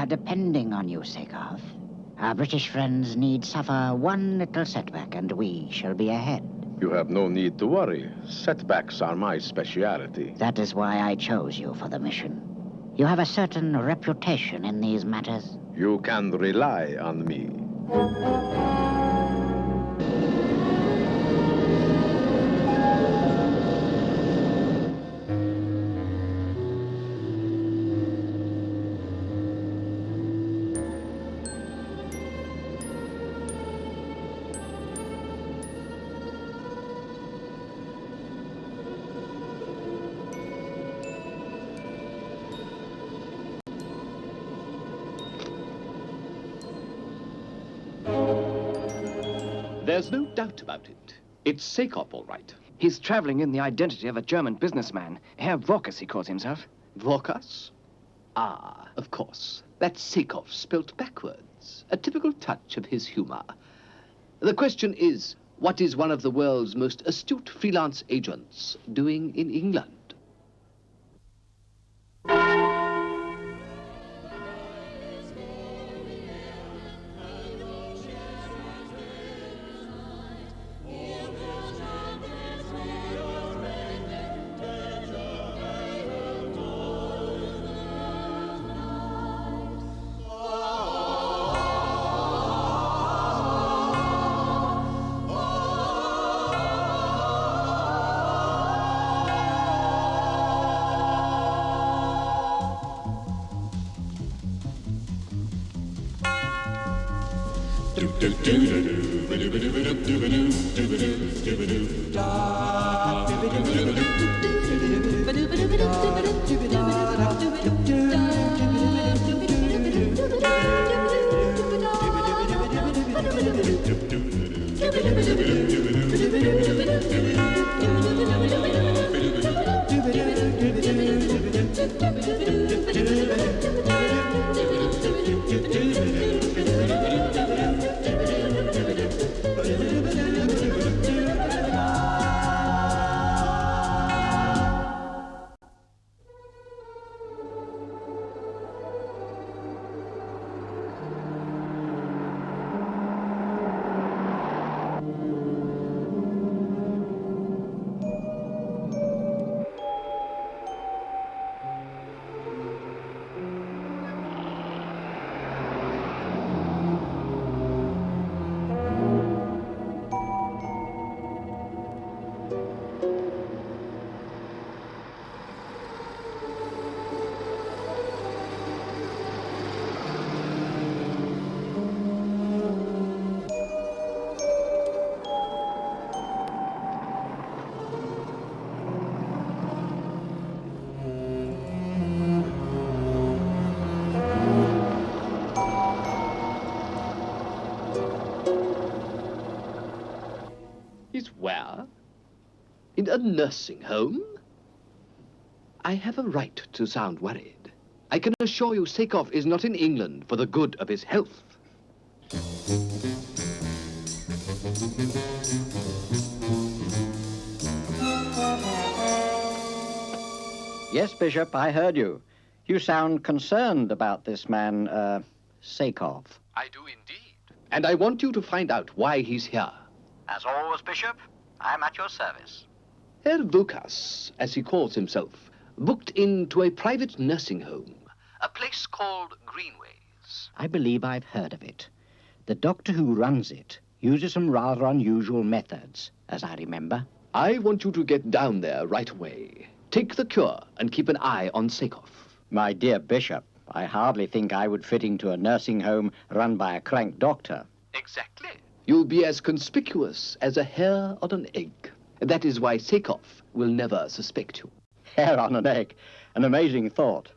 depending on you, Sakov. Our British friends need suffer one little setback, and we shall be ahead. You have no need to worry. Setbacks are my speciality. That is why I chose you for the mission. You have a certain reputation in these matters. You can rely on me. There's no doubt about it. It's Sakov, all right. He's traveling in the identity of a German businessman. Herr Vorkas, he calls himself. Vorkas? Ah, of course. That's Sakov spelt backwards. A typical touch of his humor. The question is, what is one of the world's most astute freelance agents doing in England? He's where? In a nursing home? I have a right to sound worried. I can assure you Sakov is not in England for the good of his health. Yes, Bishop, I heard you. You sound concerned about this man, Sakov. I do indeed. And I want you to find out why he's here. As always, Bishop, I'm at your service. Herr Vukas, as he calls himself, booked into a private nursing home, a place called Greenways. I believe I've heard of it. The doctor who runs it uses some rather unusual methods, as I remember. I want you to get down there right away. Take the cure and keep an eye on Sakov. My dear Bishop, I hardly think I would fit into a nursing home run by a crank doctor. Exactly. You'll be as conspicuous as a hair on an egg. That is why Sakov will never suspect you. Hair on an egg. An amazing thought.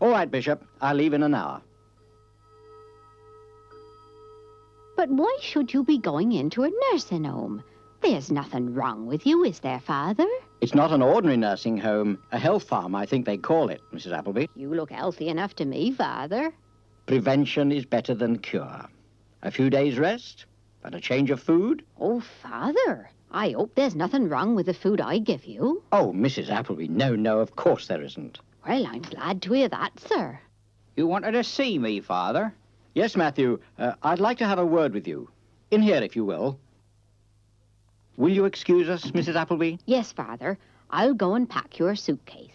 All right, Bishop. I'll leave in an hour. But why should you be going into a nursing home? There's nothing wrong with you, is there, Father? It's not an ordinary nursing home. A health farm, I think they call it, Mrs. Appleby. You look healthy enough to me, Father. Prevention is better than cure. A few days' rest and a change of food. Oh, Father, I hope there's nothing wrong with the food I give you. Oh, Mrs. Appleby, no, of course there isn't. Well, I'm glad to hear that, sir. You wanted to see me, Father? Yes, Matthew. I'd like to have a word with you. In here, if you will. Will you excuse us, Mrs. Appleby? Yes, Father. I'll go and pack your suitcase.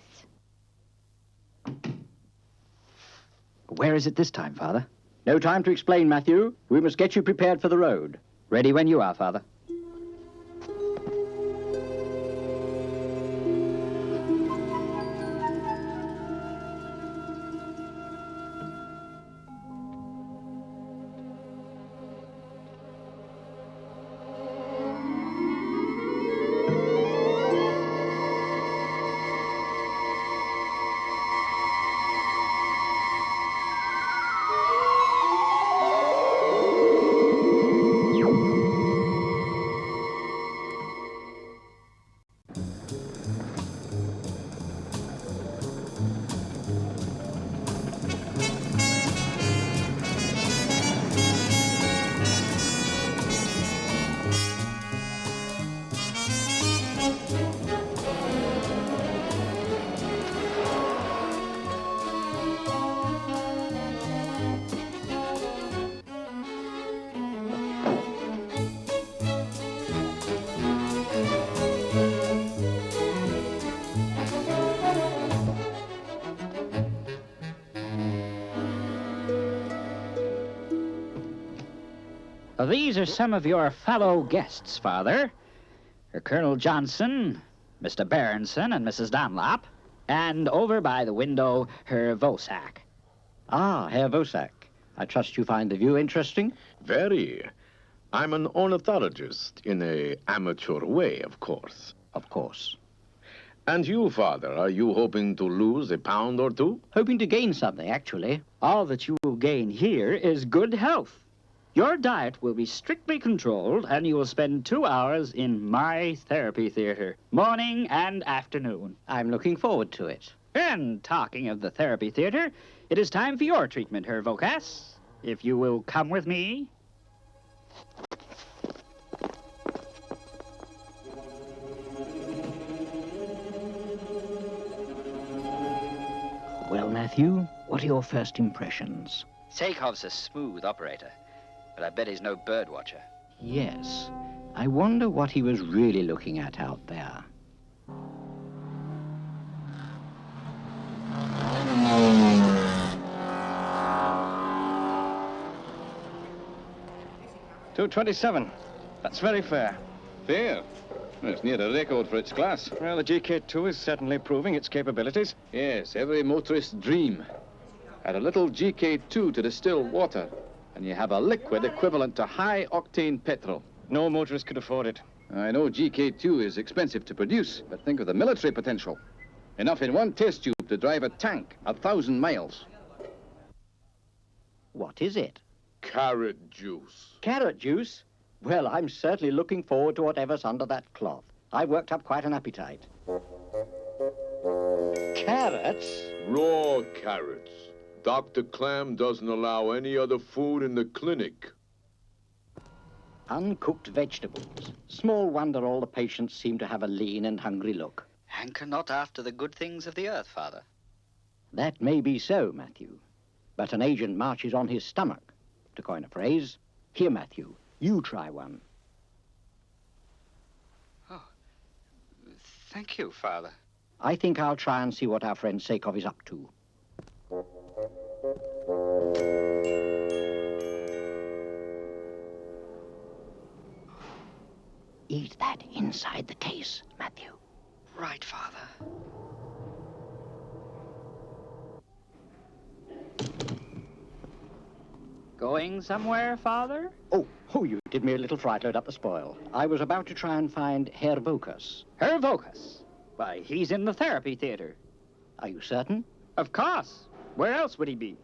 Where is it this time, Father? No time to explain, Matthew. We must get you prepared for the road. Ready when you are, Father. These are some of your fellow guests, Father. Colonel Johnson, Mr. Berenson, and Mrs. Dunlop. And over by the window, Herr Vosak. Ah, Herr Vosak. I trust you find the view interesting? Very. I'm an ornithologist in a amateur way, of course. Of course. And you, Father, are you hoping to lose a pound or two? Hoping to gain something, actually. All that you will gain here is good health. Your diet will be strictly controlled, and you will spend 2 hours in my therapy theater, morning and afternoon. I'm looking forward to it. And talking of the therapy theater, it is time for your treatment, Herr Vokas. If you will come with me. Well, Matthew, what are your first impressions? Chekhov's a smooth operator, but I bet he's no bird watcher. Yes. I wonder what he was really looking at out there. $227. That's very fair. Fair? Well, it's near a record for its class. Well, the GK2 is certainly proving its capabilities. Yes, every motorist's dream. Add a little GK2 to distill water, and you have a liquid equivalent to high-octane petrol. No motorist could afford it. I know GK2 is expensive to produce, but think of the military potential. Enough in one test tube to drive a tank 1,000 miles. What is it? Carrot juice. Carrot juice? Well, I'm certainly looking forward to whatever's under that cloth. I've worked up quite an appetite. Carrots? Raw carrots. Dr. Clam doesn't allow any other food in the clinic. Uncooked vegetables. Small wonder all the patients seem to have a lean and hungry look. Hanker not after the good things of the earth, Father. That may be so, Matthew. But an agent marches on his stomach, to coin a phrase. Here, Matthew, you try one. Oh, thank you, Father. I think I'll try and see what our friend Sakov is up to. Eat that inside the case, Matthew. Right, Father. Going somewhere, Father? Oh, you did me a little fright load up the spoil. I was about to try and find Herr Vokas. Herr Vokas. Why, he's in the therapy theater. Are you certain? Of course. Where else would he be?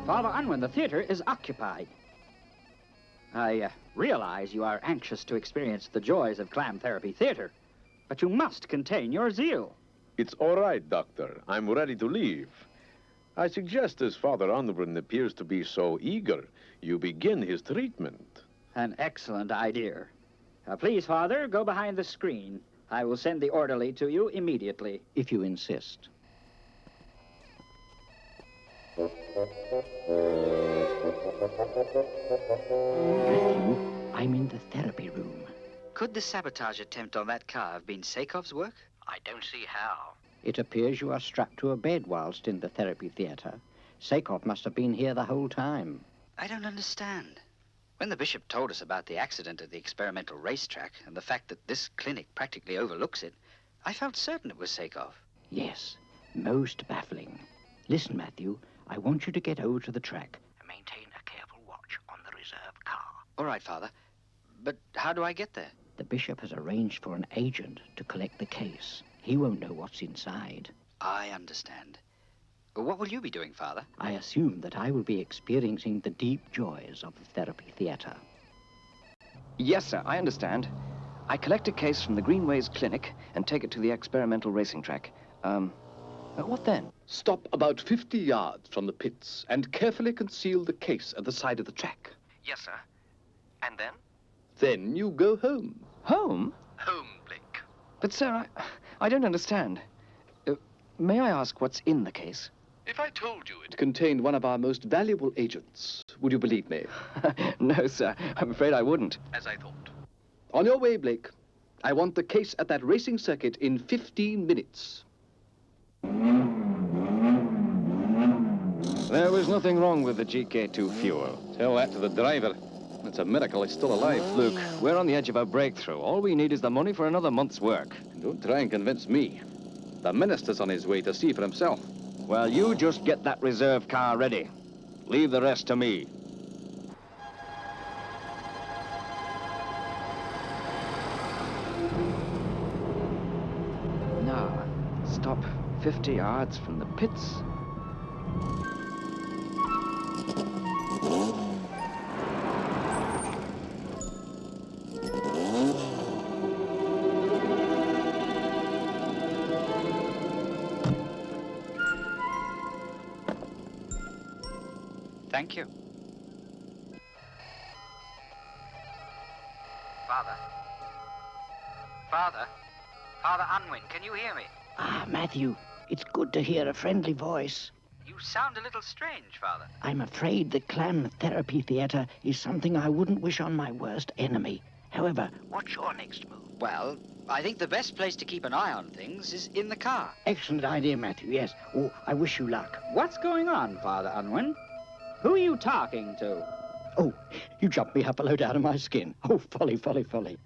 Father Unwin, the theater is occupied. I realize you are anxious to experience the joys of clam therapy theater, but you must contain your zeal. It's all right, Doctor. I'm ready to leave. I suggest, as Father Unwin appears to be so eager, you begin his treatment. An excellent idea. Please, Father, go behind the screen. I will send the orderly to you immediately. If you insist. Matthew, I'm in the therapy room. Could the sabotage attempt on that car have been Sakov's work? I don't see how. It appears you are strapped to a bed whilst in the therapy theatre. Sakov must have been here the whole time. I don't understand. When the bishop told us about the accident at the experimental racetrack and the fact that this clinic practically overlooks it, I felt certain it was Sakov. Yes, most baffling. Listen, Matthew, I want you to get over to the track. Maintain a careful watch on the reserve car. All right, Father. But how do I get there? The bishop has arranged for an agent to collect the case. He won't know what's inside. I understand. What will you be doing, Father? I assume that I will be experiencing the deep joys of the therapy theatre. Yes, sir, I understand. I collect a case from the Greenways Clinic and take it to the experimental racing track. What then? Stop about 50 yards from the pits and carefully conceal the case at the side of the track. Yes, sir. And then? Then you go home. Home? Home, Blake. But, sir, I don't understand. May I ask what's in the case? If I told you it contained one of our most valuable agents, would you believe me? No, sir. I'm afraid I wouldn't. As I thought. On your way, Blake. I want the case at that racing circuit in 15 minutes. There was nothing wrong with the GK2 fuel. Tell that to the driver. It's a miracle he's still alive. Look, we're on the edge of a breakthrough. All we need is the money for another month's work. Don't try and convince me. The minister's on his way to see for himself. Well, you just get that reserve car ready. Leave the rest to me. Now, stop 50 yards from the pits. Thank you. Father? Father? Father Unwin, can you hear me? Ah, Matthew, it's good to hear a friendly voice. You sound a little strange, Father. I'm afraid the clam therapy theatre is something I wouldn't wish on my worst enemy. However, what's your next move? Well, I think the best place to keep an eye on things is in the car. Excellent idea, Matthew, yes. Oh, I wish you luck. What's going on, Father Unwin? Who are you talking to? Oh, you jumped me up a load out of my skin. Oh, folly, folly, folly.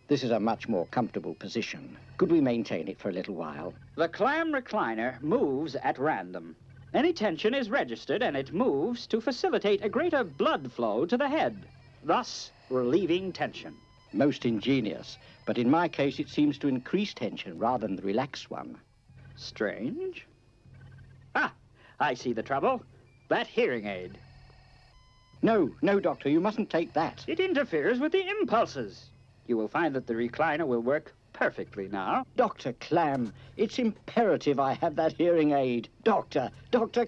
This is a much more comfortable position. Could we maintain it for a little while? The clam recliner moves at random. Any tension is registered and it moves to facilitate a greater blood flow to the head, thus relieving tension. Most ingenious, but in my case it seems to increase tension rather than relax one. Strange. Ah, I see the trouble. That hearing aid. No, no, Doctor, you mustn't take that. It interferes with the impulses. You will find that the recliner will work perfectly now. Dr. Clam, it's imperative I have that hearing aid. Doctor,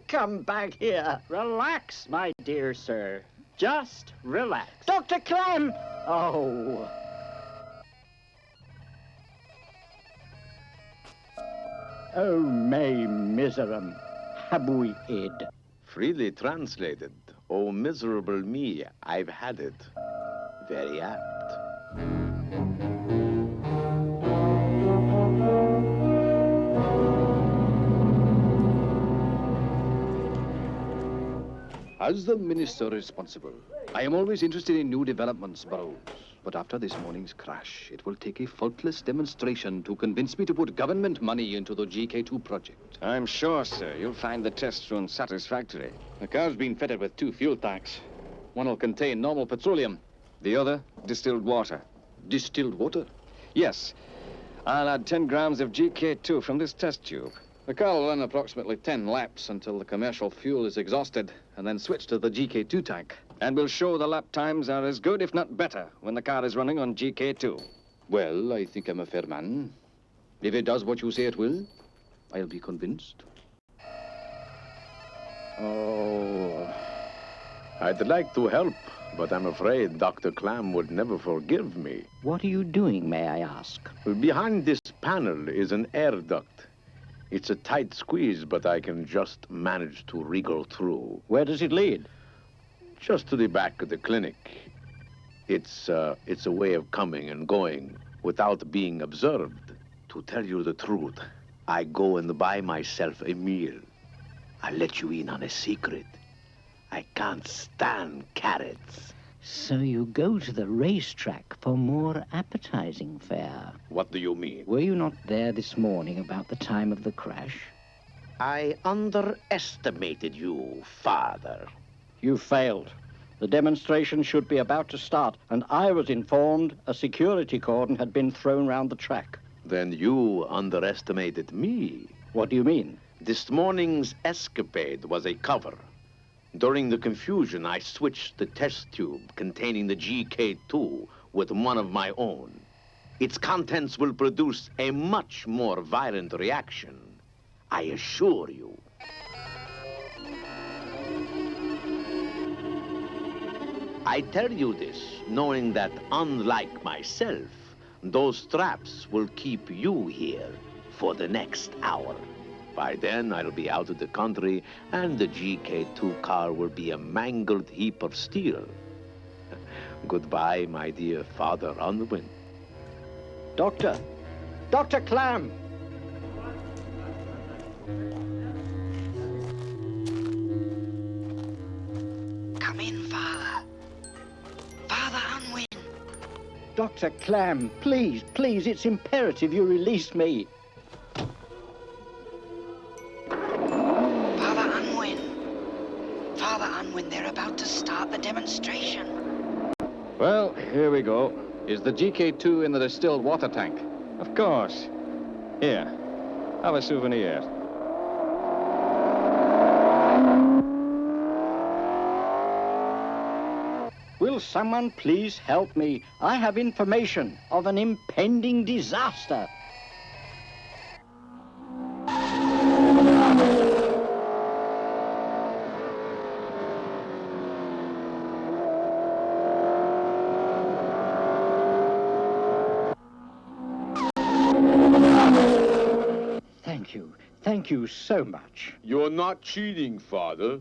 come back here. Relax, my dear sir. Just relax. Dr. Clam! Oh. Oh, me miserum. Habui id. Freely translated, oh miserable me, I've had it. Very apt. As the minister responsible, I am always interested in new developments, Burroughs. But after this morning's crash, it will take a faultless demonstration to convince me to put government money into the GK2 project. I'm sure, sir, you'll find the test run satisfactory. The car's been fitted with 2 fuel tanks. One will contain normal petroleum. The other, distilled water. Distilled water? Yes. I'll add 10 grams of GK2 from this test tube. The car will run approximately 10 laps until the commercial fuel is exhausted, and then switch to the GK2 tank. And we'll show the lap times are as good, if not better, when the car is running on GK2. Well, I think I'm a fair man. If it does what you say it will, I'll be convinced. Oh, I'd like to help, but I'm afraid Dr. Clam would never forgive me. What are you doing, may I ask? Behind this panel is an air duct. It's a tight squeeze, but I can just manage to wriggle through. Where does it lead? Just to the back of the clinic. It's a way of coming and going without being observed. To tell you the truth, I go and buy myself a meal. I'll let you in on a secret. I can't stand carrots. So you go to the racetrack for more appetizing fare. What do you mean? Were you not there this morning about the time of the crash? I underestimated you, Father. You failed. The demonstration should be about to start, and I was informed a security cordon had been thrown round the track. Then you underestimated me. What do you mean? This morning's escapade was a cover. During the confusion, I switched the test tube containing the GK2 with one of my own. Its contents will produce a much more violent reaction, I assure you. I tell you this, knowing that, unlike myself, those traps will keep you here for the next hour. By then, I'll be out of the country, and the GK2 car will be a mangled heap of steel. Goodbye, my dear Father Unwin. Doctor! Dr. Clam! Come in, Father. Father Unwin. Dr. Clam, please, please, it's imperative you release me. Father Unwin. Father Unwin, they're about to start the demonstration. Well, here we go. Is the GK2 in the distilled water tank? Of course. Here, have a souvenir. Will someone please help me? I have information of an impending disaster. Thank you so much. You're not cheating, Father.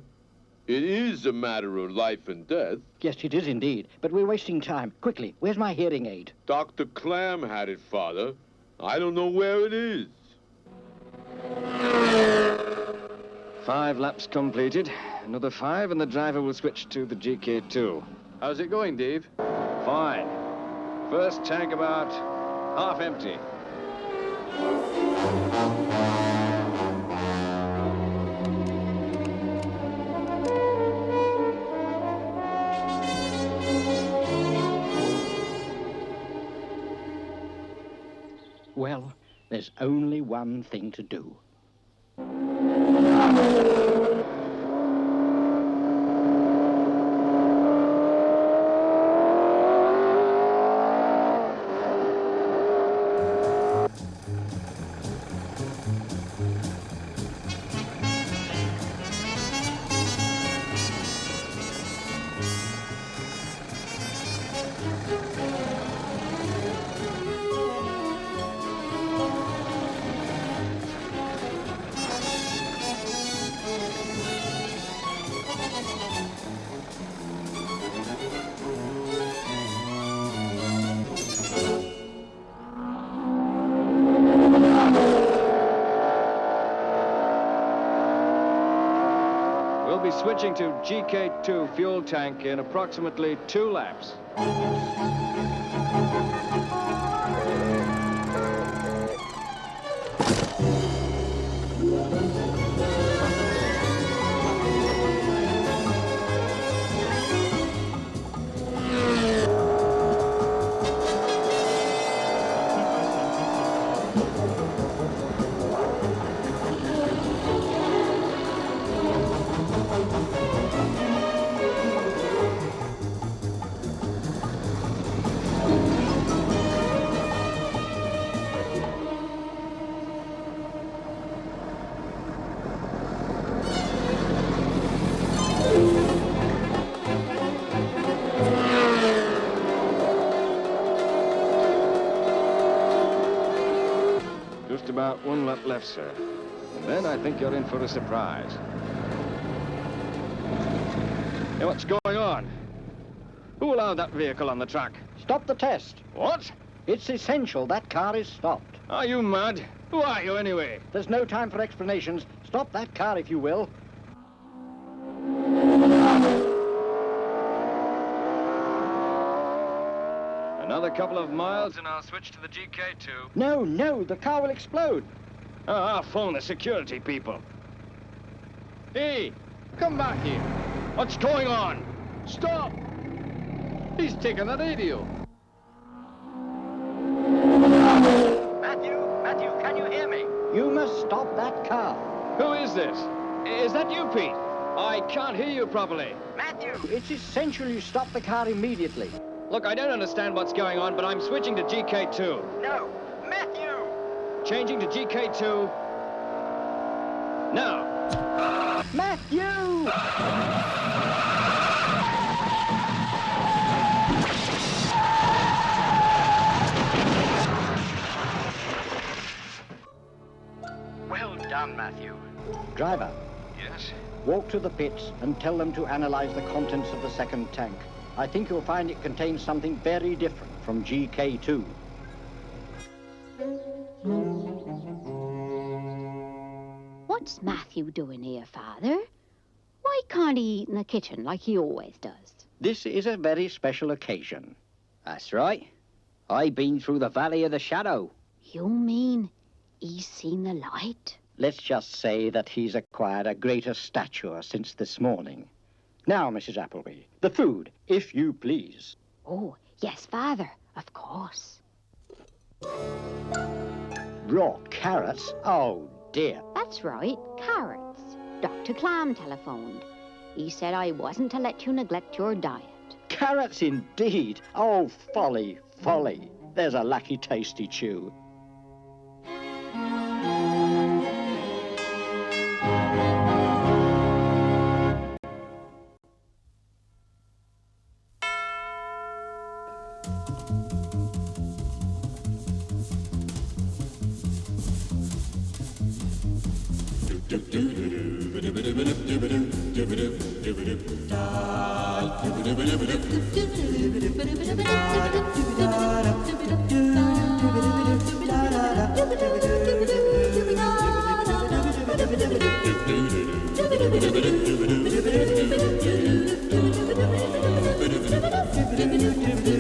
It is a matter of life and death. Yes, it is indeed, but we're wasting time. Quickly, where's my hearing aid? Dr. Clam had it, Father. I don't know where it is. 5 laps completed. Another 5, and the driver will switch to the GK2. How's it going, Dave? Fine. First tank about half empty. Well, there's only one thing to do. switching to GK2 fuel tank in approximately 2 laps. Just about 1 lap left, sir. And then I think you're in for a surprise. Hey, what's going on? Who allowed that vehicle on the track? Stop the test. What? It's essential that car is stopped. Are you mad? Who are you, anyway? There's no time for explanations. Stop that car, if you will. Another couple of miles and I'll switch to the GK2. No, the car will explode. I'll phone the security people. Hey, come back here. What's going on? Stop! He's taken the radio. Matthew, can you hear me? You must stop that car. Who is this? Is that you, Pete? I can't hear you properly. Matthew! It's essential you stop the car immediately. Look, I don't understand what's going on, but I'm switching to GK2. No! Matthew! Changing to GK2. Now. Matthew! Well done, Matthew. Driver, Yes? walk to the pits and tell them to analyze the contents of the second tank. I think you'll find it contains something very different from GK2. What's Matthew doing here, Father? Why can't he eat in the kitchen like he always does? This is a very special occasion. That's right. I've been through the Valley of the Shadow. You mean he's seen the light? Let's just say that he's acquired a greater stature since this morning. Now, Mrs. Appleby, the food, if you please. Oh, yes, Father, of course. Raw carrots? Oh, dear. That's right, carrots. Dr. Clam telephoned. He said I wasn't to let you neglect your diet. Carrots indeed. Oh, folly, folly. There's a lucky tasty chew. Do